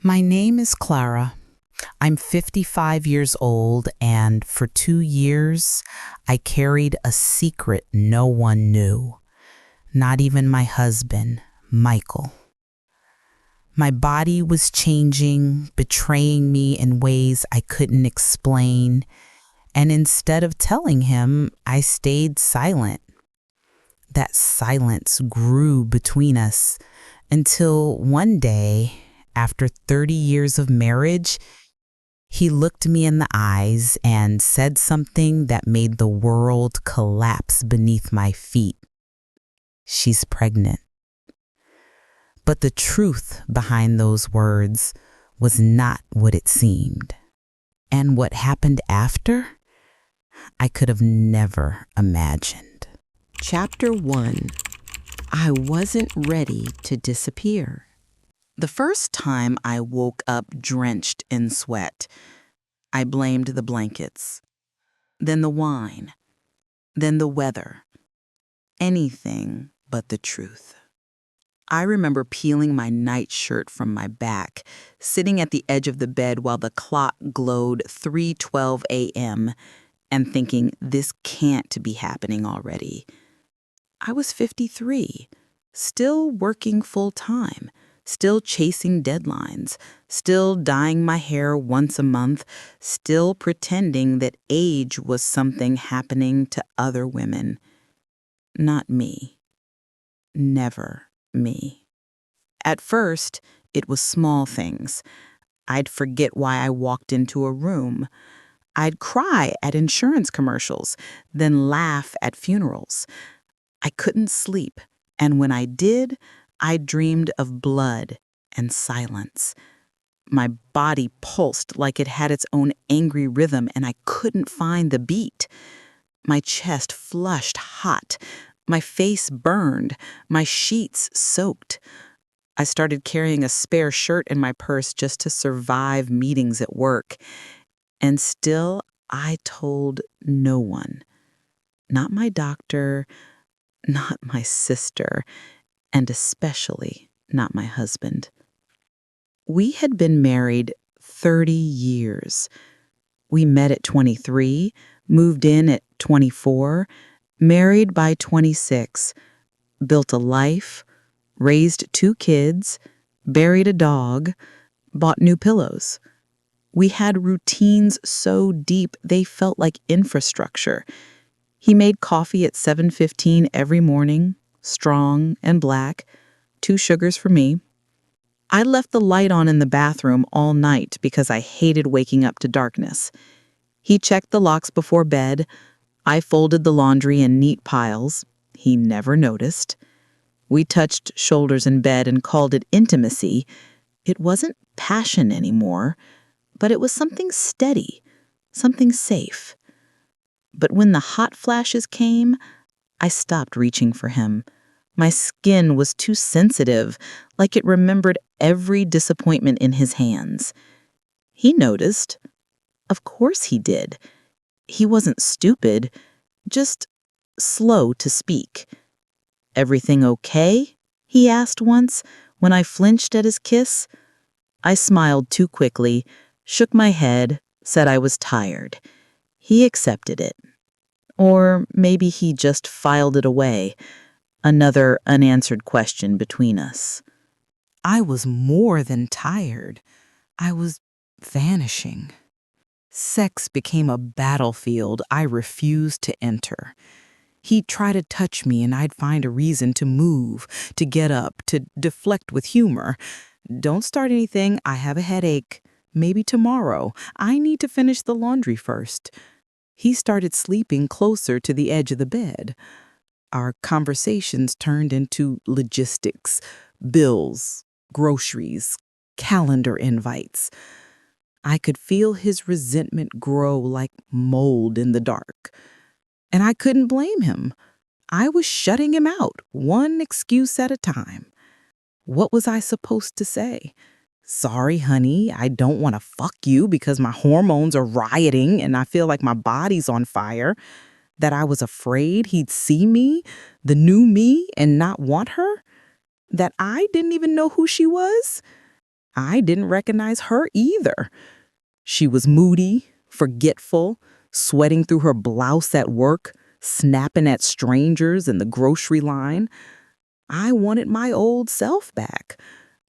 My name is Clara. I'm 55 years old, and for 2 years, I carried a secret no one knew, not even my husband, Michael. My body was changing, betraying me in ways I couldn't explain, and instead of telling him, I stayed silent. That silence grew between us until one day, after 30 years of marriage, he looked me in the eyes and said something that made the world collapse beneath my feet. She's pregnant. But the truth behind those words was not what it seemed. And what happened after, I could have never imagined. Chapter 1. I wasn't ready to disappear. The first time I woke up drenched in sweat, I blamed the blankets, then the wine, then the weather. Anything but the truth. I remember peeling my nightshirt from my back, sitting at the edge of the bed while the clock glowed 3:12 a.m., and thinking, this can't be happening already. I was 53, still working full-time, still chasing deadlines, still dyeing my hair once a month, still pretending that age was something happening to other women. Not me. Never me. At first, it was small things. I'd forget why I walked into a room. I'd cry at insurance commercials, then laugh at funerals. I couldn't sleep, and when I did, I dreamed of blood and silence. My body pulsed like it had its own angry rhythm, and I couldn't find the beat. My chest flushed hot. My face burned. My sheets soaked. I started carrying a spare shirt in my purse just to survive meetings at work. And still, I told no one. Not my doctor, not my sister, and especially not my husband. We had been married 30 years. We met at 23, moved in at 24, married by 26, built a life, raised 2 kids, buried a dog, bought new pillows. We had routines so deep they felt like infrastructure. He made coffee at 7:15 every morning, strong and black, 2 sugars for me. I left the light on in the bathroom all night because I hated waking up to darkness. He checked the locks before bed. I folded the laundry in neat piles. He never noticed. We touched shoulders in bed and called it intimacy. It wasn't passion anymore, but it was something steady, something safe. But when the hot flashes came, I stopped reaching for him. My skin was too sensitive, like it remembered every disappointment in his hands. He noticed. Of course he did. He wasn't stupid, just slow to speak. "Everything okay?" he asked once when I flinched at his kiss. I smiled too quickly, shook my head, said I was tired. He accepted it. Or maybe he just filed it away, another unanswered question between us. I was more than tired. I was vanishing. Sex became a battlefield I refused to enter. He'd try to touch me and I'd find a reason to move, to get up, to deflect with humor. "Don't start anything. I have a headache. Maybe tomorrow. I need to finish the laundry first." He started sleeping closer to the edge of the bed. Our conversations turned into logistics, bills, groceries, calendar invites. I could feel his resentment grow like mold in the dark. And I couldn't blame him. I was shutting him out, one excuse at a time. What was I supposed to say? "Sorry, honey, I don't want to fuck you because my hormones are rioting and I feel like my body's on fire." That I was afraid he'd see me, the new me, and not want her? That I didn't even know who she was? I didn't recognize her either. She was moody, forgetful, sweating through her blouse at work, snapping at strangers in the grocery line. I wanted my old self back,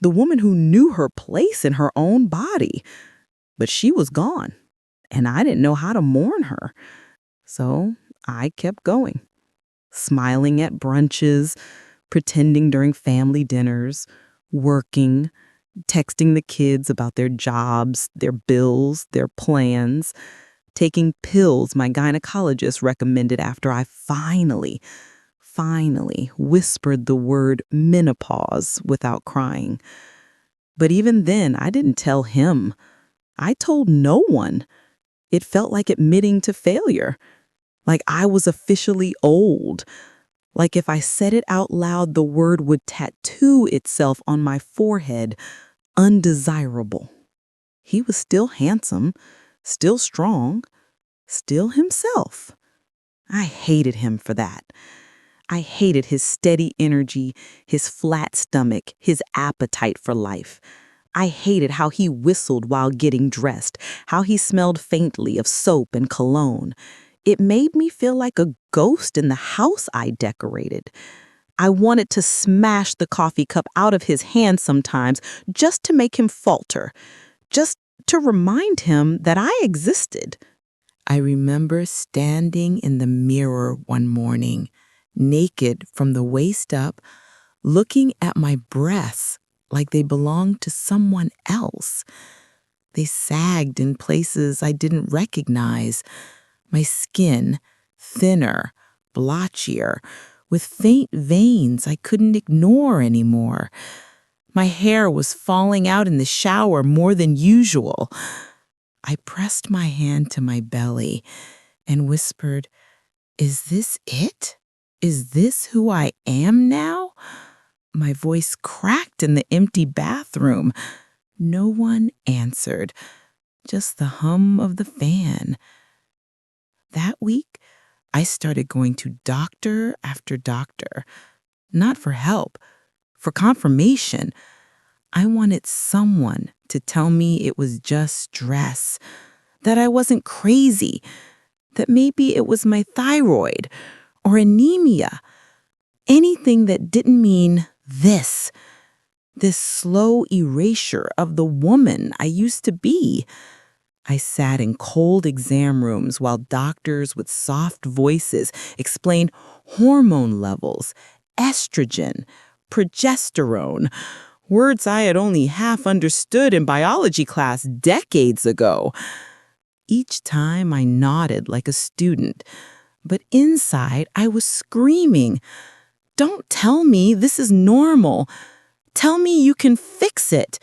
the woman who knew her place in her own body. But she was gone, and I didn't know how to mourn her. So I kept going, smiling at brunches, pretending during family dinners, working, texting the kids about their jobs, their bills, their plans, taking pills my gynecologist recommended after I finally whispered the word menopause without crying. But even then, I didn't tell him. I told no one. It felt like admitting to failure, like I was officially old, like if I said it out loud, the word would tattoo itself on my forehead, undesirable. He was still handsome, still strong, still himself. I hated him for that. I hated his steady energy, his flat stomach, his appetite for life. I hated how he whistled while getting dressed, how he smelled faintly of soap and cologne. It made me feel like a ghost in the house I decorated. I wanted to smash the coffee cup out of his hand sometimes just to make him falter, just to remind him that I existed. I remember standing in the mirror one morning, naked from the waist up, looking at my breasts like they belonged to someone else. They sagged in places I didn't recognize. My skin, thinner, blotchier, with faint veins I couldn't ignore anymore. My hair was falling out in the shower more than usual. I pressed my hand to my belly and whispered, "Is this it? Is this who I am now?" My voice cracked in the empty bathroom. No one answered, just the hum of the fan. That week, I started going to doctor after doctor, not for help, for confirmation. I wanted someone to tell me it was just stress, that I wasn't crazy, that maybe it was my thyroid or anemia, anything that didn't mean this slow erasure of the woman I used to be. I sat in cold exam rooms while doctors with soft voices explained hormone levels, estrogen, progesterone, words I had only half understood in biology class decades ago. Each time I nodded like a student, but inside I was screaming, "Don't tell me this is normal. Tell me you can fix it."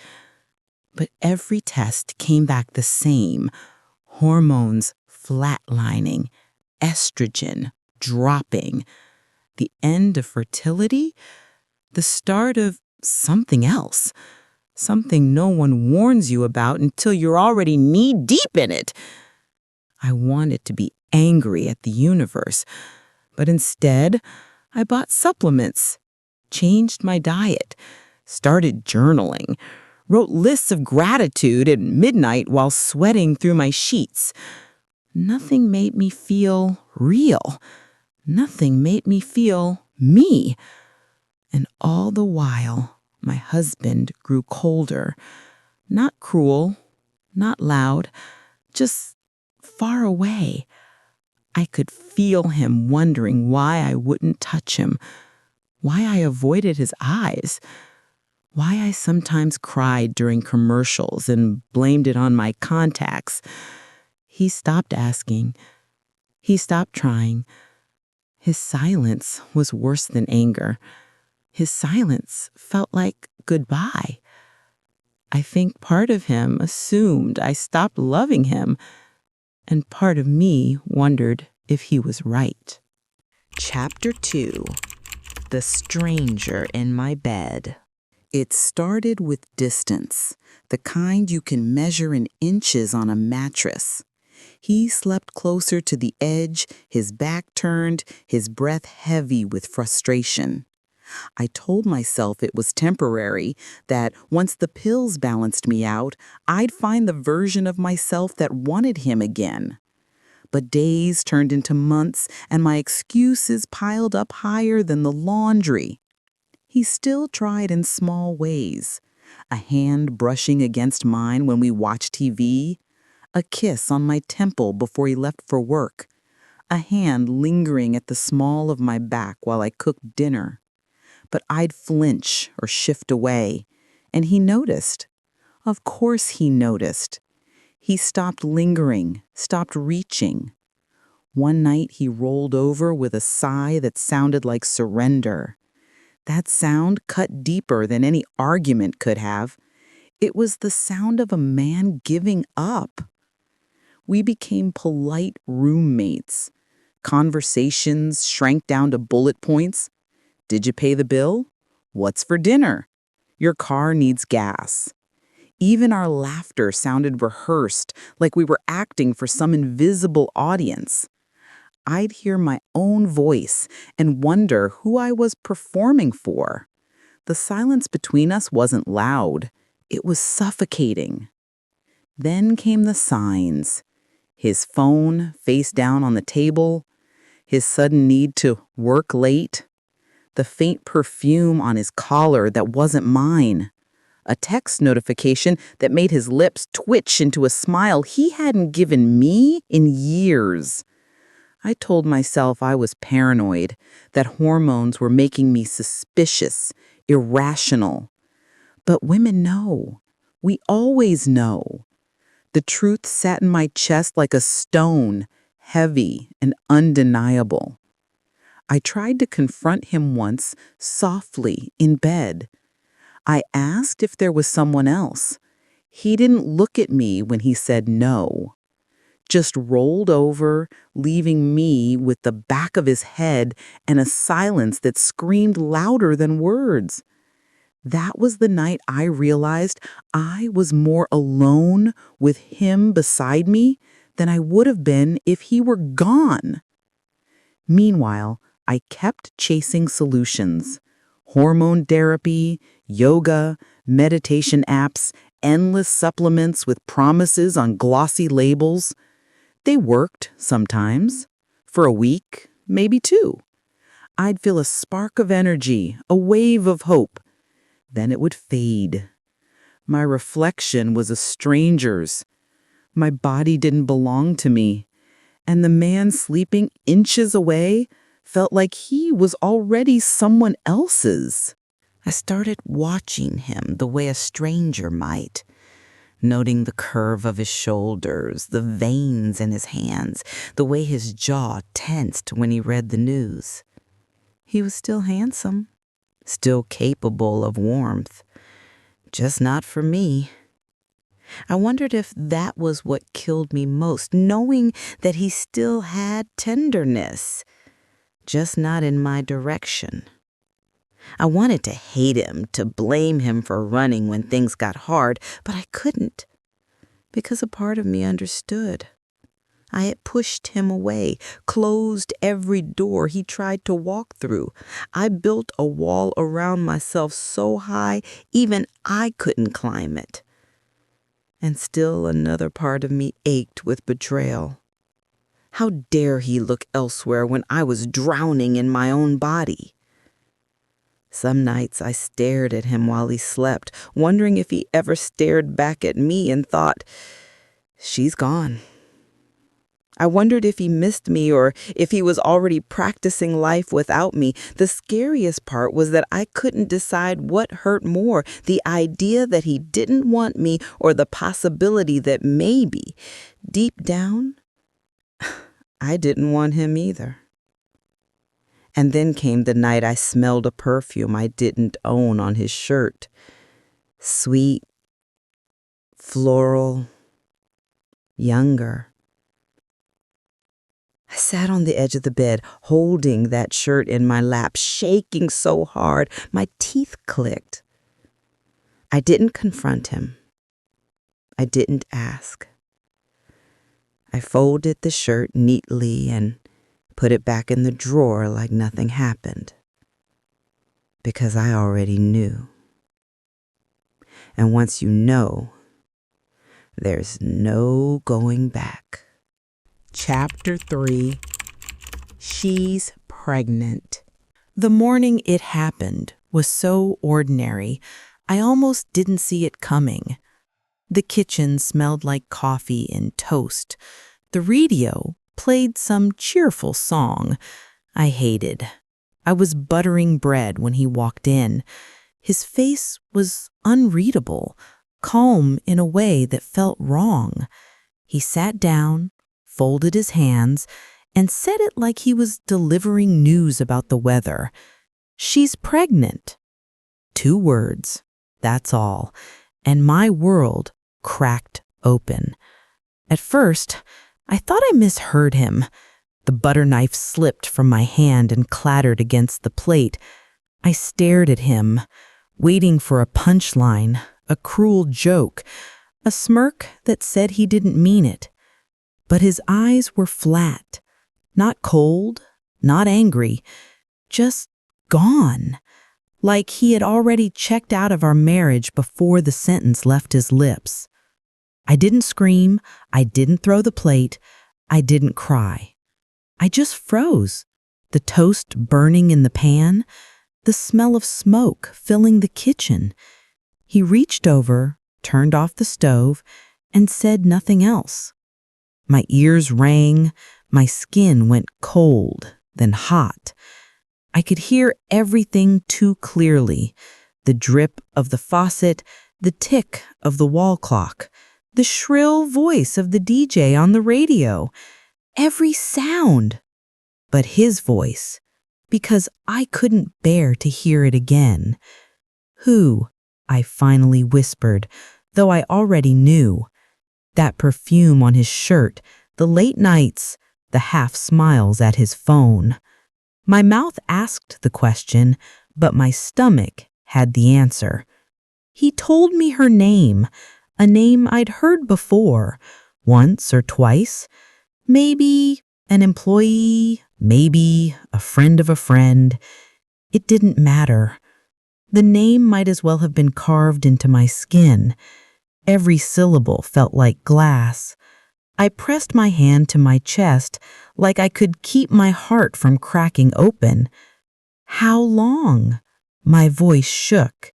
But every test came back the same. Hormones flatlining, estrogen dropping. The end of fertility? The start of something else. Something no one warns you about until you're already knee-deep in it. I wanted to be angry at the universe, but instead, I bought supplements, changed my diet, started journaling, wrote lists of gratitude at midnight while sweating through my sheets. Nothing made me feel real. Nothing made me feel me. And all the while, my husband grew colder. Not cruel, not loud, just far away. I could feel him wondering why I wouldn't touch him, why I avoided his eyes, why I sometimes cried during commercials and blamed it on my contacts. He stopped asking. He stopped trying. His silence was worse than anger. His silence felt like goodbye. I think part of him assumed I stopped loving him, and part of me wondered if he was right. Chapter 2. The Stranger in My Bed. It started with distance, the kind you can measure in inches on a mattress. He slept closer to the edge, his back turned, his breath heavy with frustration. I told myself it was temporary, that once the pills balanced me out, I'd find the version of myself that wanted him again. But days turned into months, and my excuses piled up higher than the laundry. He still tried in small ways. A hand brushing against mine when we watched TV, a kiss on my temple before he left for work, a hand lingering at the small of my back while I cooked dinner. But I'd flinch or shift away, and he noticed. Of course he noticed. He stopped lingering, stopped reaching. One night he rolled over with a sigh that sounded like surrender. That sound cut deeper than any argument could have. It was the sound of a man giving up. We became polite roommates. Conversations shrank down to bullet points. Did you pay the bill? What's for dinner? Your car needs gas. Even our laughter sounded rehearsed, like we were acting for some invisible audience. I'd hear my own voice and wonder who I was performing for. The silence between us wasn't loud. It was suffocating. Then came the signs. His phone face down on the table, his sudden need to work late, the faint perfume on his collar that wasn't mine, a text notification that made his lips twitch into a smile he hadn't given me in years. I told myself I was paranoid, that hormones were making me suspicious, irrational. But women know. We always know. The truth sat in my chest like a stone, heavy and undeniable. I tried to confront him once, softly, in bed. I asked if there was someone else. He didn't look at me when he said no. Just rolled over, leaving me with the back of his head and a silence that screamed louder than words. That was the night I realized I was more alone with him beside me than I would have been if he were gone. Meanwhile, I kept chasing solutions. Hormone therapy, yoga, meditation apps, endless supplements with promises on glossy labels. They worked sometimes, for a week, maybe two. I'd feel a spark of energy, a wave of hope. Then it would fade. My reflection was a stranger's. My body didn't belong to me, and the man sleeping inches away felt like he was already someone else's. I started watching him the way a stranger might, noting the curve of his shoulders, the veins in his hands, the way his jaw tensed when he read the news. He was still handsome, still capable of warmth, just not for me. I wondered if that was what killed me most, knowing that he still had tenderness, just not in my direction. I wanted to hate him, to blame him for running when things got hard, but I couldn't, because a part of me understood. I had pushed him away, closed every door he tried to walk through. I built a wall around myself so high even I couldn't climb it. And still another part of me ached with betrayal. How dare he look elsewhere when I was drowning in my own body? Some nights I stared at him while he slept, wondering if he ever stared back at me and thought, "She's gone." I wondered if he missed me or if he was already practicing life without me. The scariest part was that I couldn't decide what hurt more, the idea that he didn't want me or the possibility that maybe, deep down, I didn't want him either. And then came the night I smelled a perfume I didn't own on his shirt. Sweet, floral, younger. I sat on the edge of the bed, holding that shirt in my lap, shaking so hard my teeth clicked. I didn't confront him. I didn't ask. I folded the shirt neatly and put it back in the drawer like nothing happened. because I already knew. And once you know, there's no going back. Chapter 3. She's pregnant. The morning it happened was so ordinary, I almost didn't see it coming. The kitchen smelled like coffee and toast. The radio played some cheerful song I hated. I was buttering bread when he walked in. His face was unreadable, calm in a way that felt wrong. He sat down, folded his hands, and said it like he was delivering news about the weather. She's pregnant. 2 words, that's all, and my world cracked open. At first, I thought I misheard him. The butter knife slipped from my hand and clattered against the plate. I stared at him, waiting for a punchline, a cruel joke, a smirk that said he didn't mean it. But his eyes were flat, not cold, not angry, just gone, like he had already checked out of our marriage before the sentence left his lips. I didn't scream, I didn't throw the plate, I didn't cry. I just froze, the toast burning in the pan, the smell of smoke filling the kitchen. He reached over, turned off the stove, and said nothing else. My ears rang, my skin went cold, then hot. I could hear everything too clearly, the drip of the faucet, the tick of the wall clock, the shrill voice of the DJ on the radio, every sound. But his voice, because I couldn't bear to hear it again. Who? I finally whispered, though I already knew. That perfume on his shirt, the late nights, the half smiles at his phone. My mouth asked the question, but my stomach had the answer. He told me her name, a name I'd heard before, once or twice. Maybe an employee, maybe a friend of a friend. It didn't matter. The name might as well have been carved into my skin. Every syllable felt like glass. I pressed my hand to my chest like I could keep my heart from cracking open. How long? My voice shook.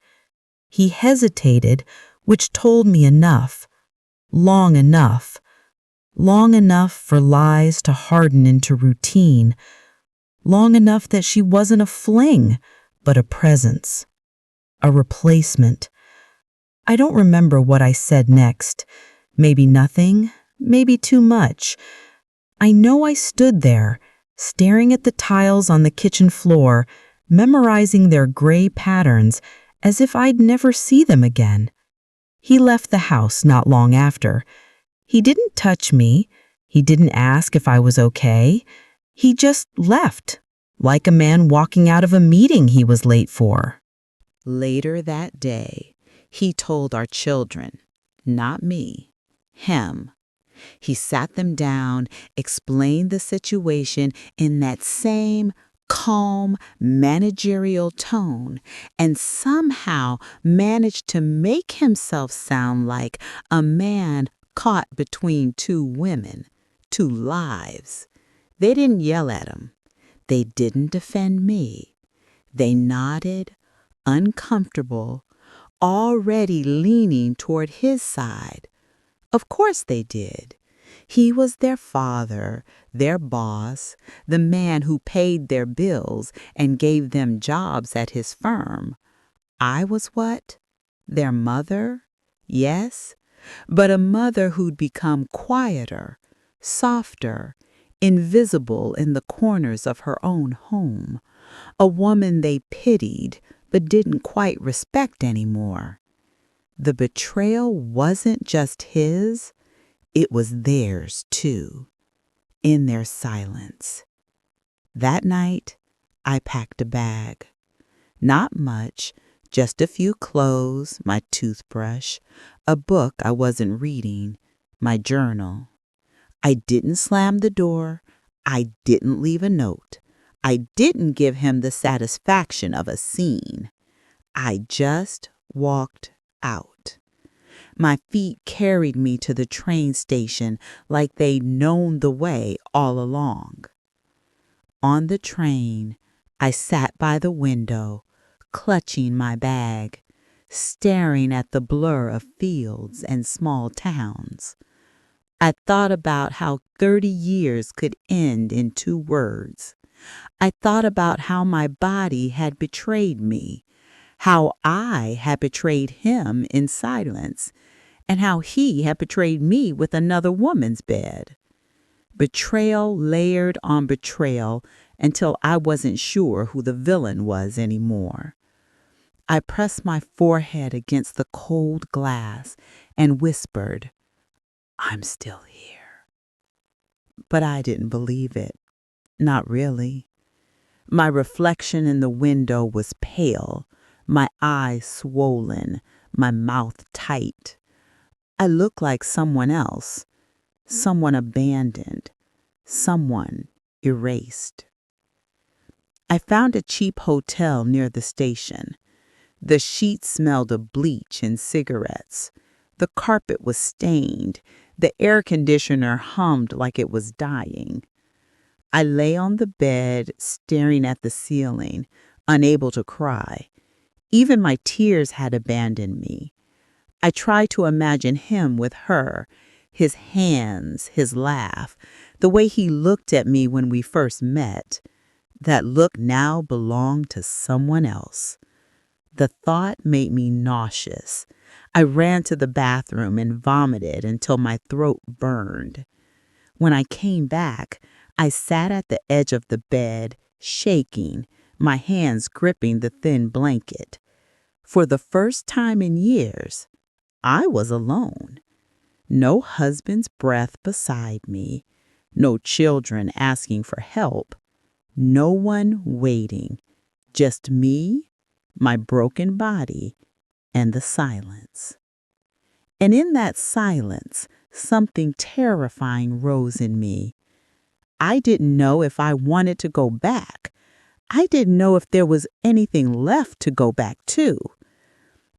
He hesitated, which told me enough. Long enough. Long enough for lies to harden into routine. Long enough that she wasn't a fling, but a presence. A replacement. I don't remember what I said next. Maybe nothing, maybe too much. I know I stood there, staring at the tiles on the kitchen floor, memorizing their gray patterns as if I'd never see them again. He left the house not long after. He didn't touch me. He didn't ask if I was okay. He just left, like a man walking out of a meeting he was late for. Later that day, he told our children, not me, him. He sat them down, explained the situation in that same calm, managerial tone, and somehow managed to make himself sound like a man caught between 2 women, 2 lives. They didn't yell at him. They didn't defend me. They nodded, uncomfortable, already leaning toward his side. Of course they did. He was their father, their boss, the man who paid their bills and gave them jobs at his firm. I was what? Their mother? Yes, but a mother who'd become quieter, softer, invisible in the corners of her own home. A woman they pitied but didn't quite respect anymore. The betrayal wasn't just his, it was theirs too, in their silence. That night, I packed a bag. Not much, just a few clothes, my toothbrush, a book I wasn't reading, my journal. I didn't slam the door. I didn't leave a note. I didn't give him the satisfaction of a scene. I just walked out. My feet carried me to the train station like they'd known the way all along. On the train, I sat by the window, clutching my bag, staring at the blur of fields and small towns. I thought about how 30 years could end in 2 words. I thought about how my body had betrayed me, how I had betrayed him in silence, and how he had betrayed me with another woman's bed. Betrayal layered on betrayal until I wasn't sure who the villain was anymore. I pressed my forehead against the cold glass and whispered, "I'm still here." But I didn't believe it. Not really. My reflection in the window was pale, my eyes swollen, my mouth tight. I looked like someone else, someone abandoned, someone erased. I found a cheap hotel near the station. The sheets smelled of bleach and cigarettes. The carpet was stained. The air conditioner hummed like it was dying. I lay on the bed, staring at the ceiling, unable to cry. Even my tears had abandoned me. I tried to imagine him with her, his hands, his laugh, the way he looked at me when we first met. That look now belonged to someone else. The thought made me nauseous. I ran to the bathroom and vomited until my throat burned. When I came back, I sat at the edge of the bed, shaking, my hands gripping the thin blanket. For the first time in years, I was alone. No husband's breath beside me, no children asking for help, no one waiting, just me, my broken body, and the silence. And in that silence, something terrifying rose in me. I didn't know if I wanted to go back. I didn't know if there was anything left to go back to.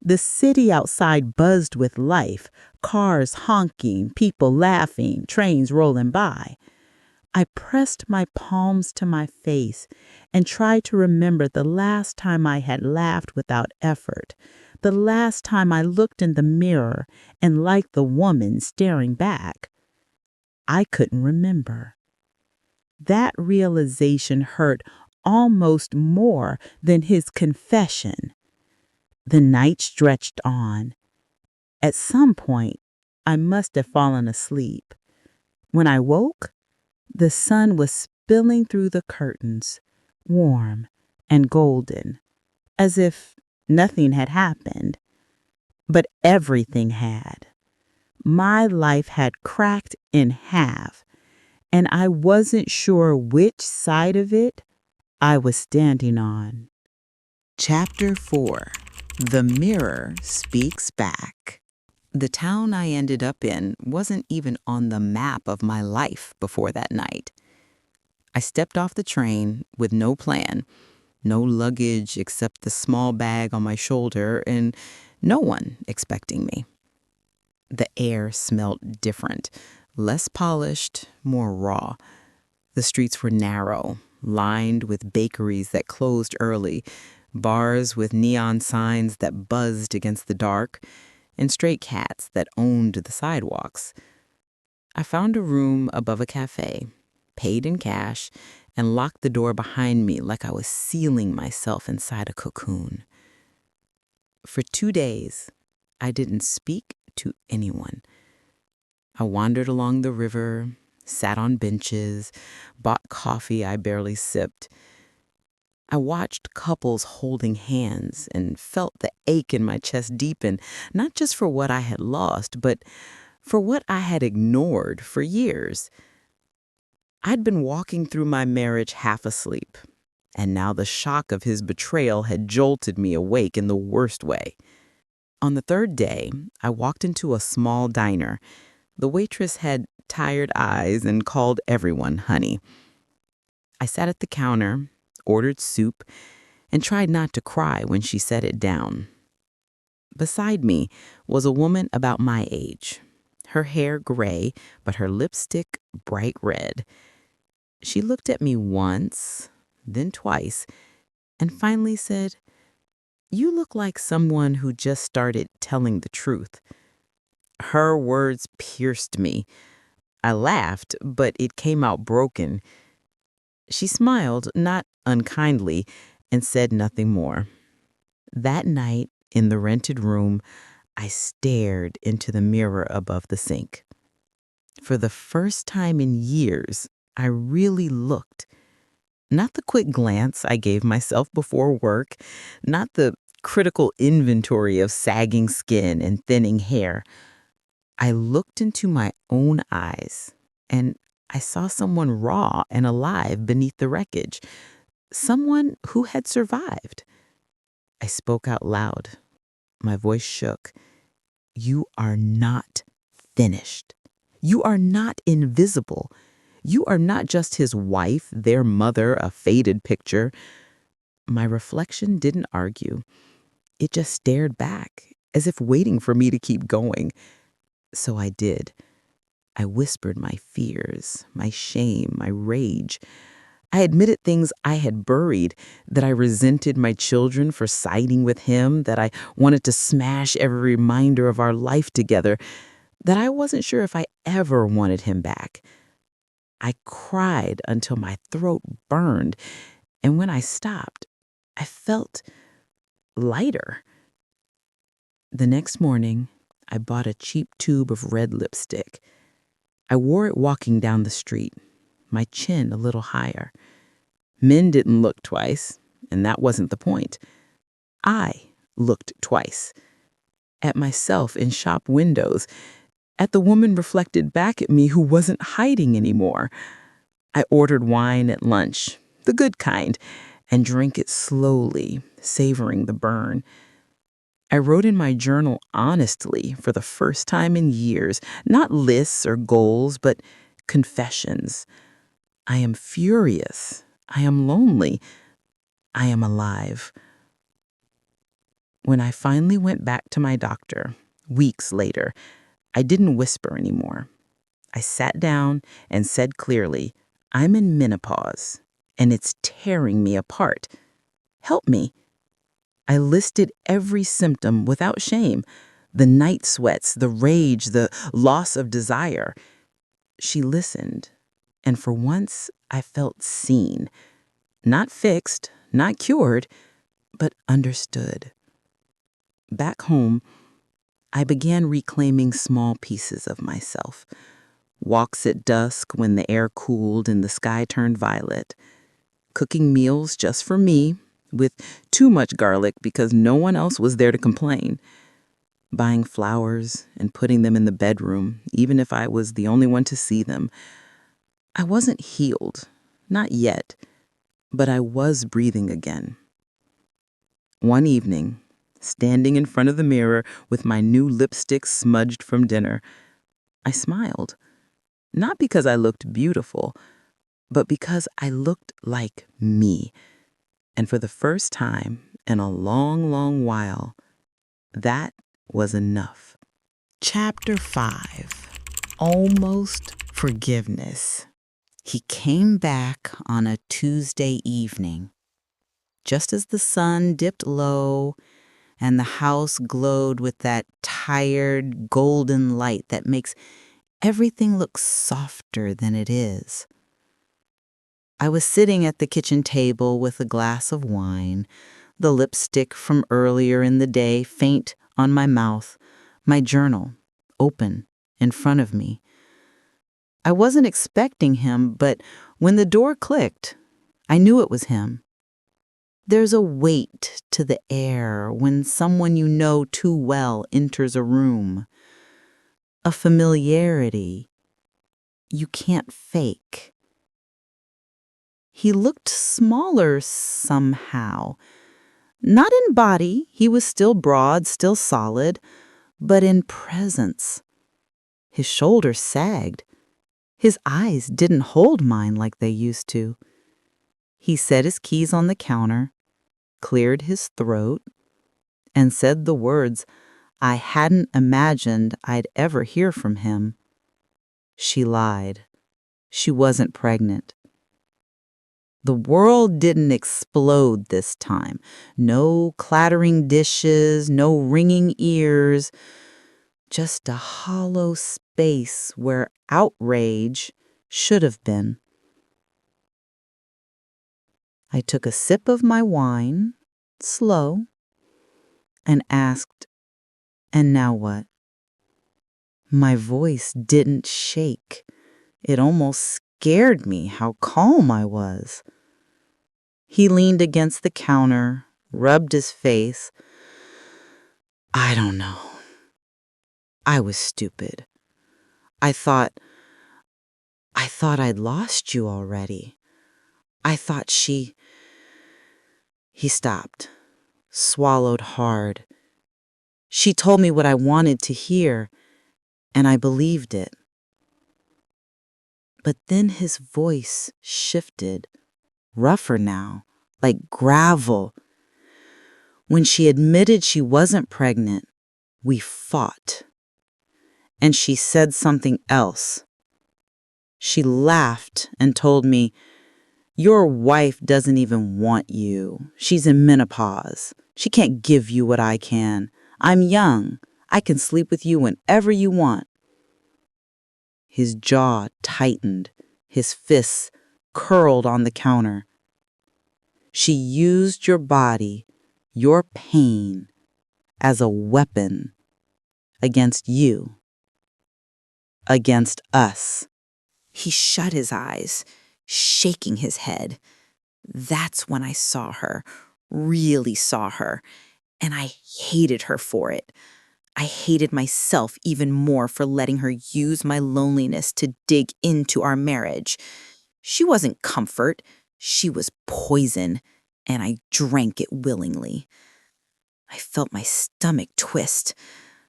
The city outside buzzed with life, cars honking, people laughing, trains rolling by. I pressed my palms to my face and tried to remember the last time I had laughed without effort, the last time I looked in the mirror and liked the woman staring back. I couldn't remember. That realization hurt almost more than his confession. The night stretched on. At some point, I must have fallen asleep. When I woke, the sun was spilling through the curtains, warm and golden, as if nothing had happened. But everything had. My life had cracked in half, and I wasn't sure which side of it I was standing on. Chapter 4. The Mirror Speaks Back. The town I ended up in wasn't even on the map of my life before that night. I stepped off the train with no plan, no luggage except the small bag on my shoulder, and no one expecting me. The air smelled different, less polished, more raw. The streets were narrow, lined with bakeries that closed early, bars with neon signs that buzzed against the dark, and stray cats that owned the sidewalks. I found a room above a cafe, paid in cash, and locked the door behind me like I was sealing myself inside a cocoon. For 2 days, I didn't speak to anyone. I wandered along the river, sat on benches, bought coffee I barely sipped. I watched couples holding hands and felt the ache in my chest deepen, not just for what I had lost, but for what I had ignored for years. I'd been walking through my marriage half asleep, and now the shock of his betrayal had jolted me awake in the worst way. On the 3rd day, I walked into a small diner. The waitress had tired eyes and called everyone honey. I sat at the counter, ordered soup, and tried not to cry when she set it down. Beside me was a woman about my age, her hair gray, but her lipstick bright red. She looked at me once, then twice, and finally said, "You look like someone who just started telling the truth." Her words pierced me. I laughed, but it came out broken. She smiled, not unkindly, and said nothing more. That night, in the rented room, I stared into the mirror above the sink. For the first time in years, I really looked. Not the quick glance I gave myself before work, not the critical inventory of sagging skin and thinning hair. I looked into my own eyes, and I saw someone raw and alive beneath the wreckage, someone who had survived. I spoke out loud. My voice shook. "You are not finished. You are not invisible. You are not just his wife, their mother, a faded picture." My reflection didn't argue. It just stared back, as if waiting for me to keep going. So I did. I whispered my fears, my shame, my rage. I admitted things I had buried, that I resented my children for siding with him, that I wanted to smash every reminder of our life together, that I wasn't sure if I ever wanted him back. I cried until my throat burned, and when I stopped, I felt lighter. The next morning, I bought a cheap tube of red lipstick. I wore it walking down the street, my chin a little higher. Men didn't look twice, and that wasn't the point. I looked twice. At myself in shop windows, at the woman reflected back at me who wasn't hiding anymore. I ordered wine at lunch, the good kind, and drank it slowly, savoring the burn. I wrote in my journal honestly for the first time in years, not lists or goals, but confessions. I am furious. I am lonely. I am alive. When I finally went back to my doctor, weeks later, I didn't whisper anymore. I sat down and said clearly, "I'm in menopause, and it's tearing me apart. Help me." I listed every symptom without shame: the night sweats, the rage, the loss of desire. She listened, and for once I felt seen. Not fixed, not cured, but understood. Back home, I began reclaiming small pieces of myself. Walks at dusk when the air cooled and the sky turned violet. Cooking meals just for me, with too much garlic because no one else was there to complain. Buying flowers and putting them in the bedroom, even if I was the only one to see them. I wasn't healed, not yet, but I was breathing again. One evening, standing in front of the mirror with my new lipstick smudged from dinner, I smiled. Not because I looked beautiful, but because I looked like me. And for the first time in a long, long while, that was enough. Chapter 5. Almost Forgiveness. He came back on a Tuesday evening, just as the sun dipped low and the house glowed with that tired, golden light that makes everything look softer than it is. I was sitting at the kitchen table with a glass of wine, the lipstick from earlier in the day faint on my mouth, my journal open in front of me. I wasn't expecting him, but when the door clicked, I knew it was him. There's a weight to the air when someone you know too well enters a room. A familiarity you can't fake. He looked smaller somehow. Not in body, he was still broad, still solid, but in presence. His shoulders sagged. His eyes didn't hold mine like they used to. He set his keys on the counter, cleared his throat, and said the words I hadn't imagined I'd ever hear from him. She lied. She wasn't pregnant. The world didn't explode this time. No clattering dishes, no ringing ears. Just a hollow space where outrage should have been. I took a sip of my wine, slow, and asked, "And now what?" My voice didn't shake. It almost scared me how calm I was. He leaned against the counter, rubbed his face. I don't know. I was stupid. I thought I'd lost you already. I thought He stopped, swallowed hard. She told me what I wanted to hear, and I believed it. But then his voice shifted, rougher now, like gravel. When she admitted she wasn't pregnant, we fought. And she said something else. She laughed and told me, "Your wife doesn't even want you. She's in menopause. She can't give you what I can. I'm young. I can sleep with you whenever you want." His jaw tightened. His fists curled on the counter. She used your body, your pain, as a weapon against you, against us. He shut his eyes, shaking his head. That's when I saw her, really saw her, and I hated her for it. I hated myself even more for letting her use my loneliness to dig into our marriage. She wasn't comfort, she was poison, and I drank it willingly. I felt my stomach twist.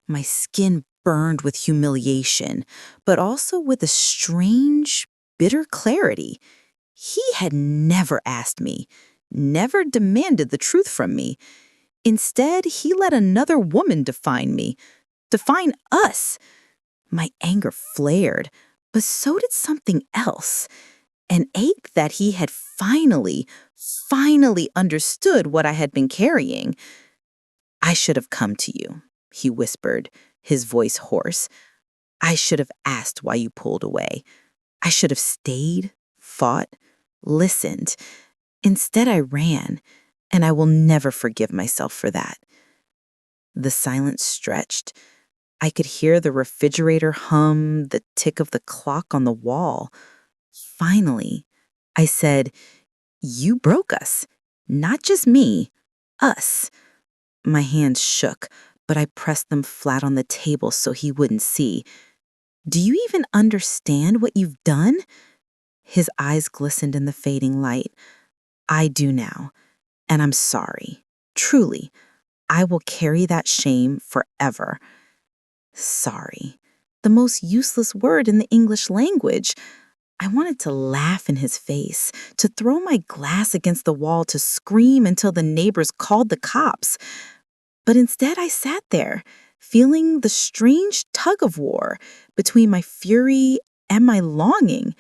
My skin burned with humiliation, but also with a strange, bitter clarity. He had never asked me, never demanded the truth from me. Instead, he let another woman define me, define us. My anger flared, but so did something else. An ache that he had finally understood what I had been carrying. "I should have come to you," he whispered, his voice hoarse. "I should have asked why you pulled away. I should have stayed, fought, listened. Instead, I ran, and I will never forgive myself for that." The silence stretched. I could hear the refrigerator hum, the tick of the clock on the wall. Finally, I said, "You broke us. Not just me, us." My hands shook, but I pressed them flat on the table so he wouldn't see. "Do you even understand what you've done?" His eyes glistened in the fading light. "I do now, and I'm sorry. Truly, I will carry that shame forever." Sorry. The most useless word in the English language. I wanted to laugh in his face, to throw my glass against the wall, to scream until the neighbors called the cops. But instead I sat there, feeling the strange tug-of-war between my fury and my longing,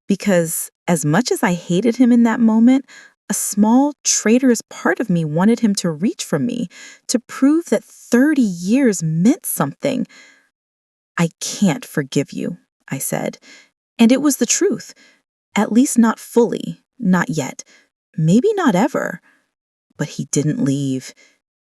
because as much as I hated him in that moment, a small, traitorous part of me wanted him to reach for me, to prove that 30 years meant something. "I can't forgive you," I said. And it was the truth. At least not fully, not yet, maybe not ever. But he didn't leave.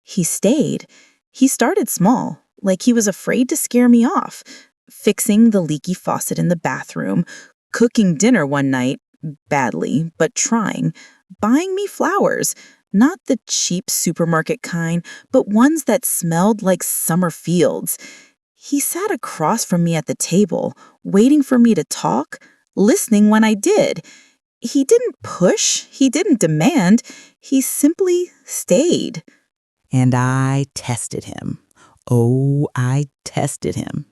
He stayed. He started small, like he was afraid to scare me off, fixing the leaky faucet in the bathroom, cooking dinner one night, badly, but trying, buying me flowers, not the cheap supermarket kind, but ones that smelled like summer fields. He sat across from me at the table, waiting for me to talk, listening when I did. He didn't push, he didn't demand, he simply stayed. And I tested him. Oh, I tested him.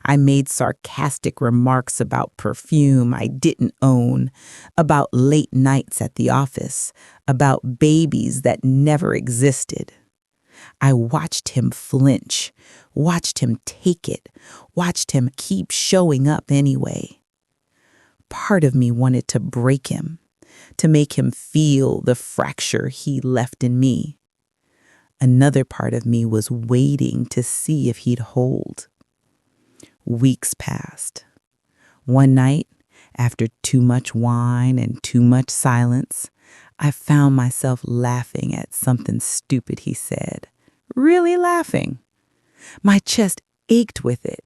I made sarcastic remarks about perfume I didn't own, about late nights at the office, about babies that never existed. I watched him flinch, watched him take it, watched him keep showing up anyway. Part of me wanted to break him, to make him feel the fracture he left in me. Another part of me was waiting to see if he'd hold. Weeks passed. One night, after too much wine and too much silence, I found myself laughing at something stupid he said. Really laughing. My chest ached with it.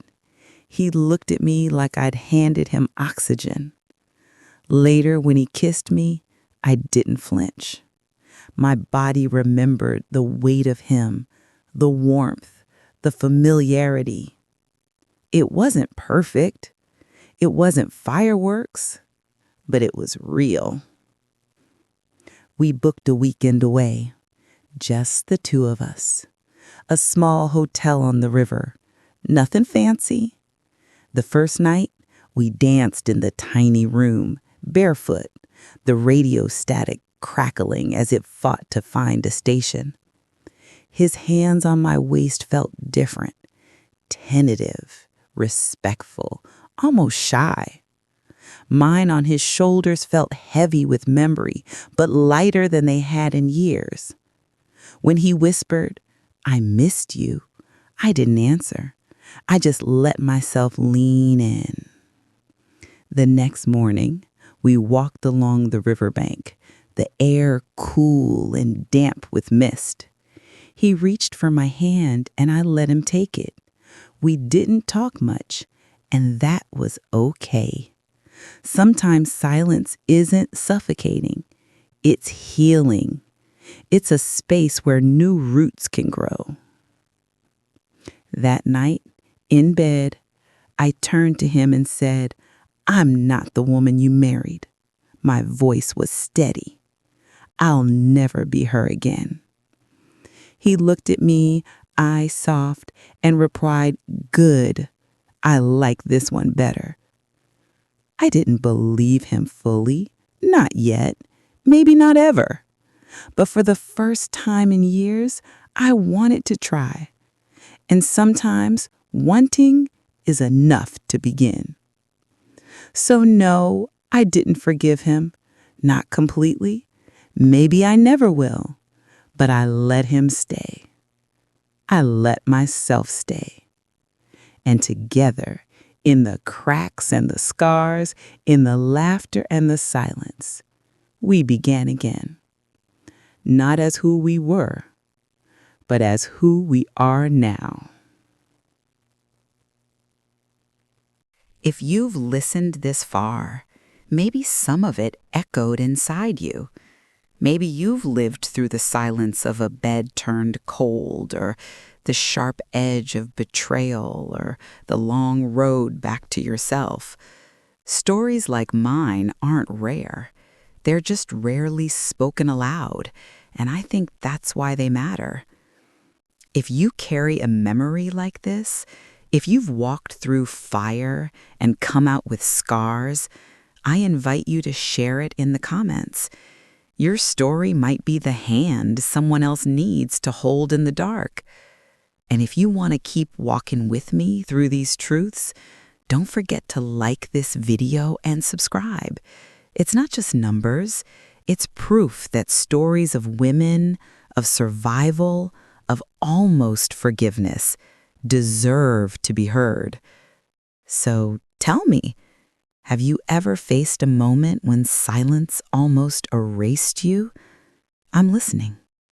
He looked at me like I'd handed him oxygen. Later, when he kissed me, I didn't flinch. My body remembered the weight of him, the warmth, the familiarity. It wasn't perfect. It wasn't fireworks, but it was real. We booked a weekend away, just the two of us. A small hotel on the river, nothing fancy. The first night, we danced in the tiny room, barefoot, the radio static crackling as it fought to find a station. His hands on my waist felt different, tentative, respectful, almost shy. Mine on his shoulders felt heavy with memory, but lighter than they had in years. When he whispered, "I missed you," I didn't answer. I just let myself lean in. The next morning, we walked along the riverbank, the air cool and damp with mist. He reached for my hand and I let him take it. We didn't talk much, and that was okay. Sometimes silence isn't suffocating. It's healing. It's a space where new roots can grow. That night, in bed, I turned to him and said, "I'm not the woman you married." My voice was steady. "I'll never be her again." He looked at me, eyes soft, and replied, "Good. I like this one better." I didn't believe him fully. Not yet. Maybe not ever. But for the first time in years, I wanted to try. And sometimes wanting is enough to begin. So no, I didn't forgive him. Not completely. Maybe I never will. But I let him stay. I let myself stay. And together, in the cracks and the scars, in the laughter and the silence, we began again. Not as who we were, but as who we are now. If you've listened this far, maybe some of it echoed inside you. Maybe you've lived through the silence of a bed turned cold, or the sharp edge of betrayal, or the long road back to yourself. Stories like mine aren't rare. They're just rarely spoken aloud, and I think that's why they matter. If you carry a memory like this, if you've walked through fire and come out with scars, I invite you to share it in the comments. Your story might be the hand someone else needs to hold in the dark. And if you want to keep walking with me through these truths, don't forget to like this video and subscribe. It's not just numbers, it's proof that stories of women, of survival, of almost forgiveness deserve to be heard. So tell me, have you ever faced a moment when silence almost erased you? I'm listening.